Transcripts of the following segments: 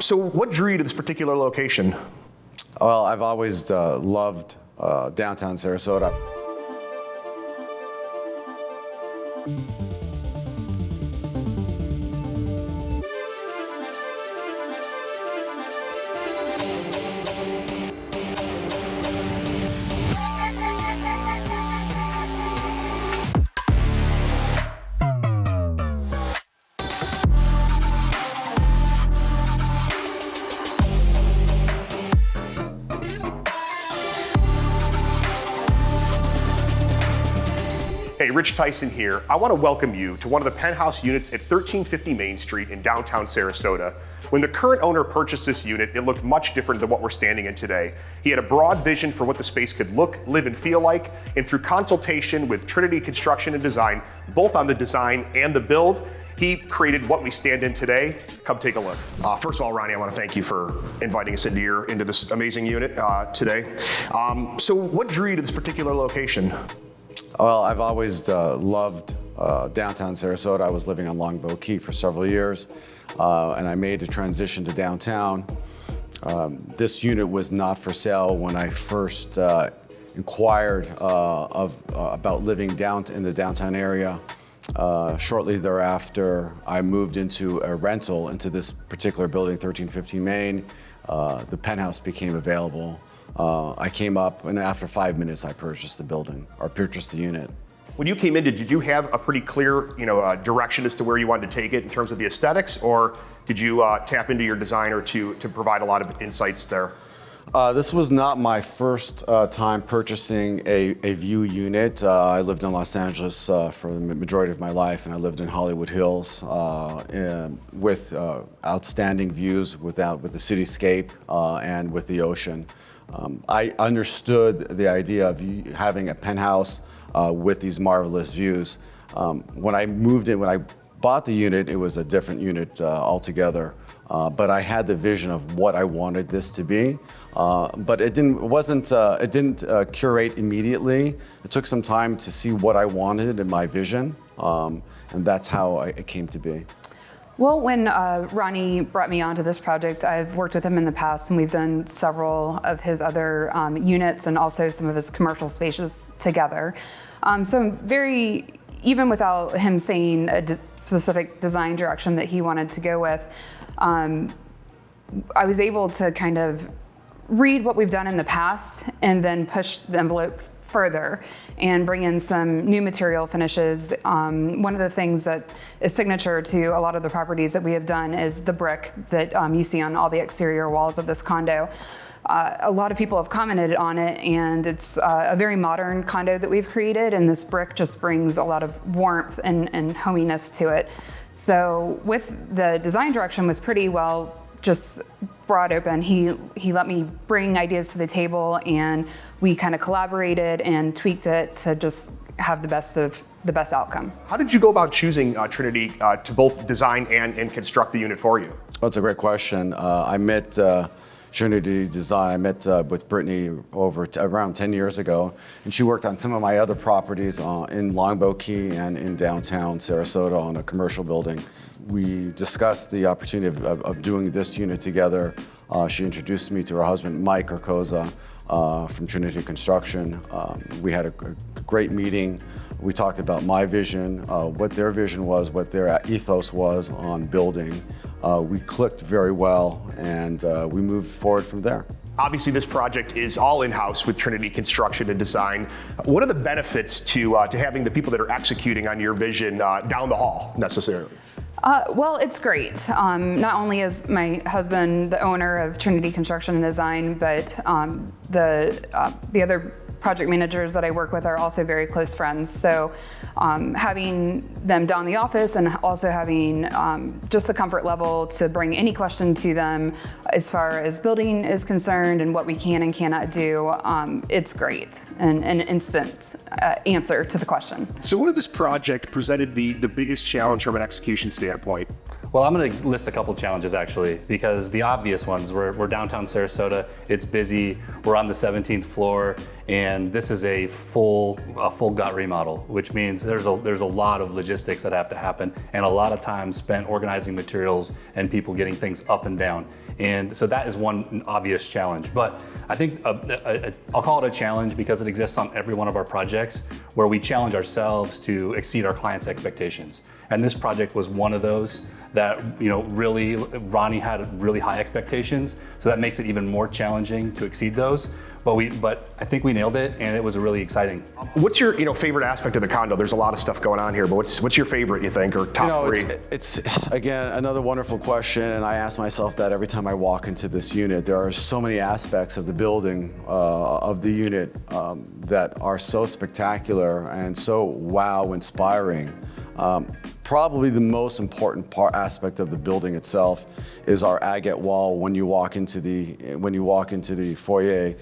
So what drew you to this particular location? Well, I've always loved downtown Sarasota. Hey, Rich Tyson here. I want to welcome you to one of the penthouse units at 1350 Main Street in downtown Sarasota. When the current owner purchased this unit, it looked much different than what we're standing in today. He had a broad vision for what the space could look, live, and feel like, and through consultation with Trinity Construction and Design, both on the design and the build, he created what we stand in today. Come take a look. First of all, Ronnie, I want to thank you for inviting us into this amazing unit today. So what drew you to this particular location? Well, I've always loved downtown Sarasota. I was living on Longbow Key for several years, and I made the transition to downtown. This unit was not for sale when I first inquired about living in the downtown area. Shortly thereafter, I moved into a rental into this particular building, 1350 Main. The penthouse became available. I came up, and after 5 minutes, I purchased the unit. When you came in, did you have a pretty clear, direction as to where you wanted to take it in terms of the aesthetics, or did you tap into your designer to provide a lot of insights there? This was not my first time purchasing a view unit. I lived in Los Angeles for the majority of my life, and I lived in Hollywood Hills with outstanding views with the cityscape and with the ocean. I understood the idea of having a penthouse with these marvelous views. When I bought the unit, it was a different unit altogether. But I had the vision of what I wanted this to be. But it didn't curate immediately. It took some time to see what I wanted in my vision, and that's how it came to be. Well, when Ronnie brought me onto this project, I've worked with him in the past, and we've done several of his other units and also some of his commercial spaces together. So I'm even without him saying a specific design direction that he wanted to go with, I was able to kind of read what we've done in the past and then push the envelope further and bring in some new material finishes. One of the things that is signature to a lot of the properties that we have done is the brick that you see on all the exterior walls of this condo. A lot of people have commented on it, and it's a very modern condo that we've created, and this brick just brings a lot of warmth and hominess to it. So with the design direction was pretty well just broad open. He let me bring ideas to the table, and we kind of collaborated and tweaked it to just have the best outcome. How did you go about choosing Trinity to both design and construct the unit for you? That's a great question. I met Trinity Design. I met with Brittany around 10 years ago, and she worked on some of my other properties in Longbow Key and in downtown Sarasota on a commercial building. We discussed the opportunity of doing this unit together. She introduced me to her husband, Mike Urcoza, from Trinity Construction. We had a great meeting. We talked about my vision, what their vision was, what their ethos was on building. We clicked very well, and we moved forward from there. Obviously, this project is all in-house with Trinity Construction and Design. What are the benefits to having the people that are executing on your vision down the hall necessarily? Well, it's great. Not only is my husband the owner of Trinity Construction and Design, but the other project managers that I work with are also very close friends. So having them down the office and also having just the comfort level to bring any question to them as far as building is concerned and what we can and cannot do, it's great and an instant answer to the question. So what of this project presented the biggest challenge from an execution standpoint? Well, I'm going to list a couple challenges actually, because the obvious ones, we're downtown Sarasota, it's busy, we're on the 17th floor, and this is a full gut remodel, which means there's a lot of logistics that have to happen and a lot of time spent organizing materials and people getting things up and down. And so that is one obvious challenge. But I think I'll call it a challenge because it exists on every one of our projects where we challenge ourselves to exceed our clients' expectations. And this project was one of those that, really, Ronnie had really high expectations. So that makes it even more challenging to exceed those. But I think we nailed it, and it was really exciting. What's your favorite aspect of the condo? There's a lot of stuff going on here, but what's your favorite, you think, or top three? It's again another wonderful question, and I ask myself that every time I walk into this unit. There are so many aspects of the building, of the unit, that are so spectacular and so wow inspiring. Probably the most important aspect of the building itself is our agate wall when you walk into the foyer.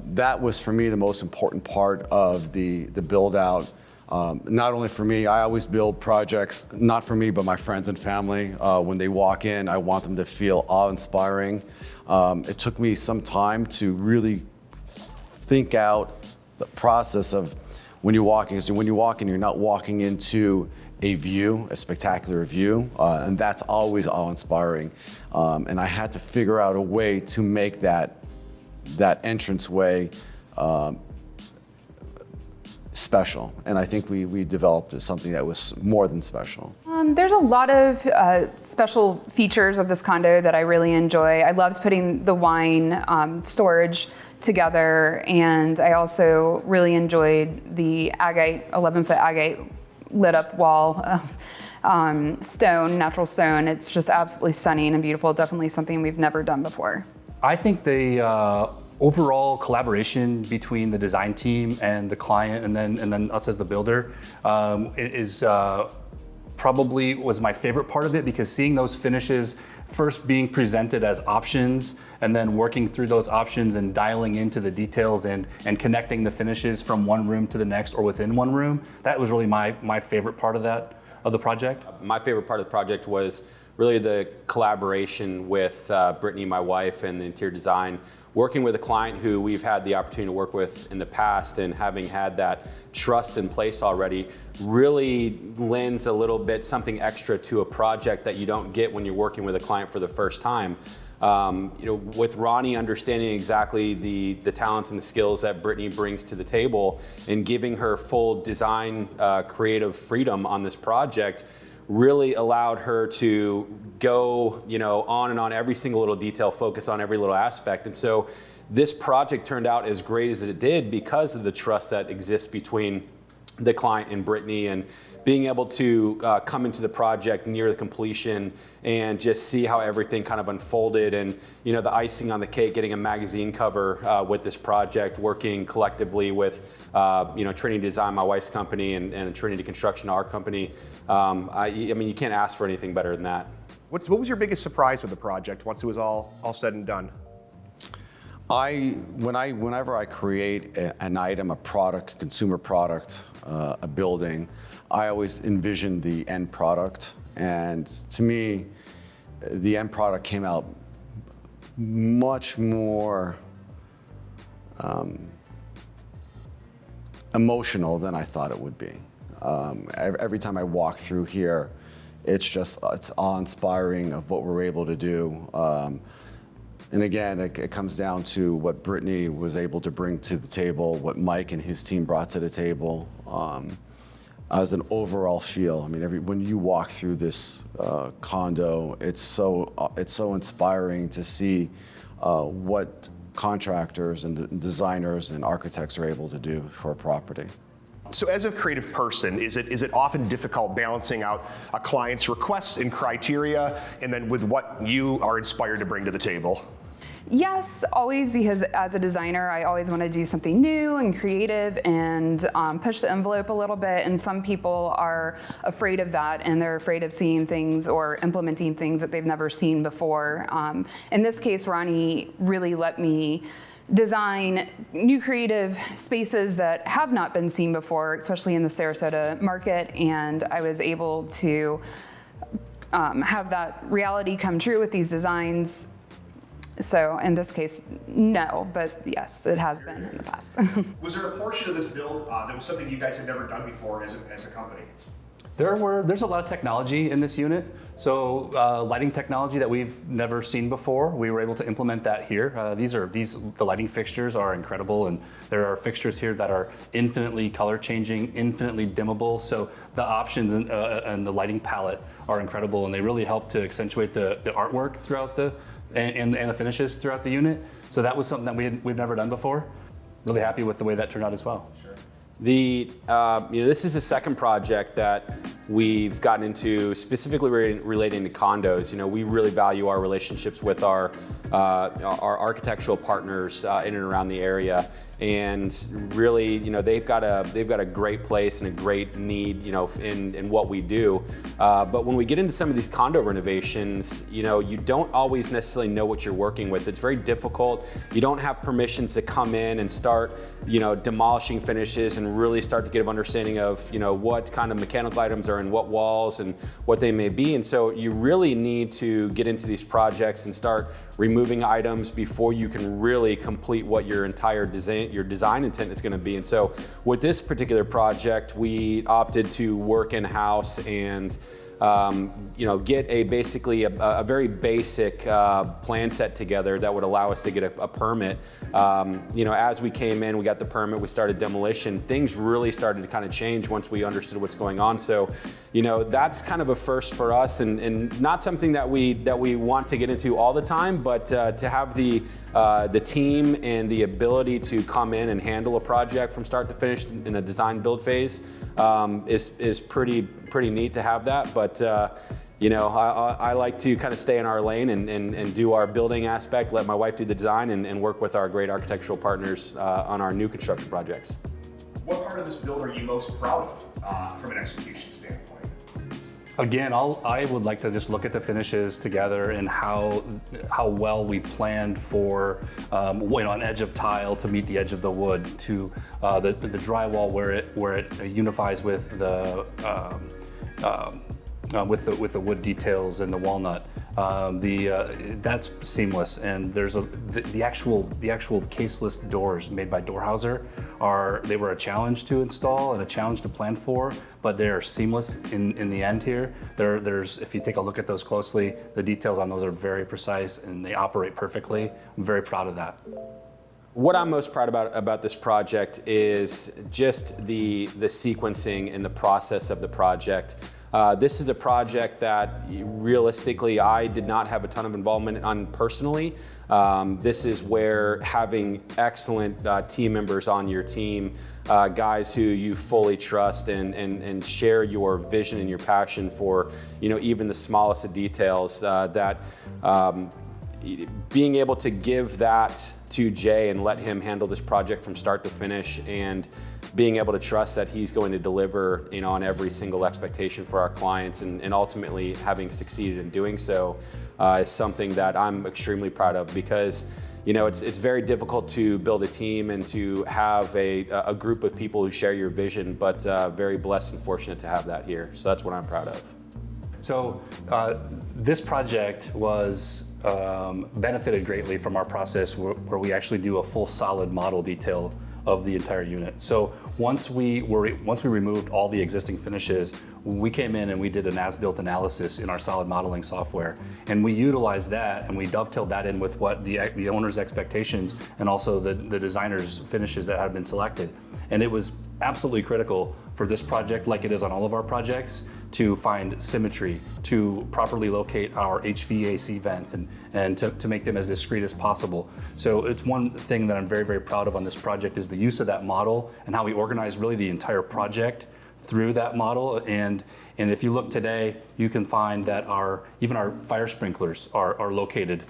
That was for me the most important part of the build out. Not only for me, I always build projects, not for me, but my friends and family. When they walk in, I want them to feel awe-inspiring. It took me some time to really think out the process of when you walk in, because when you walk in, you're not walking into a view, a spectacular view, and that's always awe-inspiring. And I had to figure out a way to make that entranceway special, and I think we developed something that was more than special. There's a lot of special features of this condo that I really enjoy. I loved putting the wine storage together, and I also really enjoyed the agate, 11-foot agate lit up wall of stone, natural stone. It's just absolutely stunning and beautiful. Definitely something we've never done before. I think the overall collaboration between the design team and the client, and then us as the builder, is probably was my favorite part of it, because seeing those finishes first being presented as options and then working through those options and dialing into the details and connecting the finishes from one room to the next or within one room, that was really my favorite part of the project. My favorite part of the project was really the collaboration with Brittany, my wife, and the interior design, working with a client who we've had the opportunity to work with in the past, and having had that trust in place already really lends a little bit something extra to a project that you don't get when you're working with a client for the first time. With Ronnie understanding exactly the talents and the skills that Brittany brings to the table, and giving her full design creative freedom on this project, really allowed her to go, on and on every single little detail, focus on every little aspect. And so this project turned out as great as it did because of the trust that exists between the client and Brittany, and being able to come into the project near the completion and just see how everything kind of unfolded, and the icing on the cake, getting a magazine cover with this project, working collectively with Trinity Design, my wife's company, and Trinity Construction, our company. I mean, you can't ask for anything better than that. What was your biggest surprise with the project once it was all said and done? Whenever I create an item, a product, a consumer product, a building, I always envision the end product. And to me, the end product came out much more emotional than I thought it would be. Every time I walk through here, it's awe-inspiring of what we're able to do. And again, it comes down to what Brittany was able to bring to the table, what Mike and his team brought to the table, as an overall feel. I mean, when you walk through this condo, it's so inspiring to see what contractors and designers and architects are able to do for a property. So as a creative person, is it often difficult balancing out a client's requests and criteria and then with what you are inspired to bring to the table? Yes, always, because as a designer, I always want to do something new and creative and push the envelope a little bit. And some people are afraid of that, and they're afraid of seeing things or implementing things that they've never seen before. In this case, Ronnie really let me design new creative spaces that have not been seen before, especially in the Sarasota market. And I was able to have that reality come true with these designs. So in this case, no, but yes, it has been in the past. Was there a portion of this build that was something you guys had never done before as a company? There's a lot of technology in this unit. So lighting technology that we've never seen before, we were able to implement that here. The lighting fixtures are incredible, and there are fixtures here that are infinitely color changing, infinitely dimmable. So the options and the lighting palette are incredible, and they really help to accentuate the artwork throughout and the finishes throughout the unit. So that was something that we've never done before. Really happy with the way that turned out as well. Sure. This is the second project that we've gotten into specifically relating to condos. We really value our relationships with our architectural partners in and around the area, and really, they've got a great place and a great need, in what we do. But when we get into some of these condo renovations, you don't always necessarily know what you're working with. It's very difficult. You don't have permissions to come in and start, demolishing finishes and really start to get an understanding of, what kind of mechanical items are in what walls and what they may be. And so you really need to get into these projects and start removing items before you can really complete what your entire design intent is going to be. And so with this particular project, we opted to work in-house and get basically a very basic plan set together that would allow us to get a permit. As we came in, we got the permit, we started demolition. Things really started to kind of change once we understood what's going on. So, that's kind of a first for us, and not something that we want to get into all the time, but to have the team and the ability to come in and handle a project from start to finish in a design build phase is pretty neat to have that. But I like to kind of stay in our lane and do our building aspect, let my wife do the design, and work with our great architectural partners on our new construction projects. What part of this build are you most proud of from an execution standpoint? Again, I would like to just look at the finishes together and how well we planned for an edge of tile to meet the edge of the wood, to the drywall where it unifies with the wood details and the walnut. That's seamless, and there's the actual caseless doors made by Doorhauser they were a challenge to install and a challenge to plan for, but they are seamless in the end here. There's if you take a look at those closely, the details on those are very precise and they operate perfectly. I'm very proud of that. What I'm most proud about this project is just the sequencing and the process of the project. This is a project that realistically I did not have a ton of involvement on personally. This is where having excellent team members on your team, guys who you fully trust and share your vision and your passion for, even the smallest of details, that being able to give that to Jay and let him handle this project from start to finish, and being able to trust that he's going to deliver, on every single expectation for our clients, and ultimately having succeeded in doing so is something that I'm extremely proud of, because it's very difficult to build a team and to have a group of people who share your vision, but very blessed and fortunate to have that here. So that's what I'm proud of. So this project was benefited greatly from our process where we actually do a full solid model detail of the entire unit. So once we removed all the existing finishes, we came in and we did an as-built analysis in our solid modeling software, and we utilized that and we dovetailed that in with what the owner's expectations and also the designer's finishes that had been selected. And it was absolutely critical for this project, like it is on all of our projects, to find symmetry, to properly locate our HVAC vents and to make them as discreet as possible. So it's one thing that I'm very, very proud of on this project is the use of that model and how we organize really the entire project through that model. And if you look today, you can find that even our fire sprinklers are located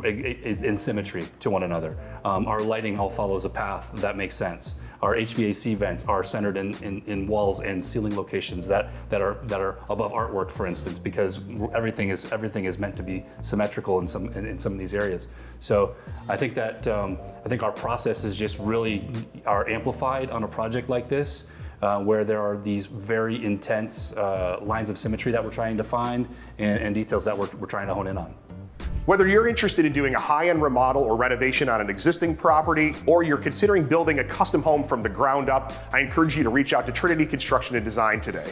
in symmetry to one another. Our lighting all follows a path that makes sense. Our HVAC vents are centered in walls and ceiling locations that are above artwork, for instance, because everything is meant to be symmetrical in some of these areas. So I think that our processes just really are amplified on a project like this where there are these very intense lines of symmetry that we're trying to find and details that we're trying to hone in on. Whether you're interested in doing a high-end remodel or renovation on an existing property, or you're considering building a custom home from the ground up, I encourage you to reach out to Trinity Construction and Design today.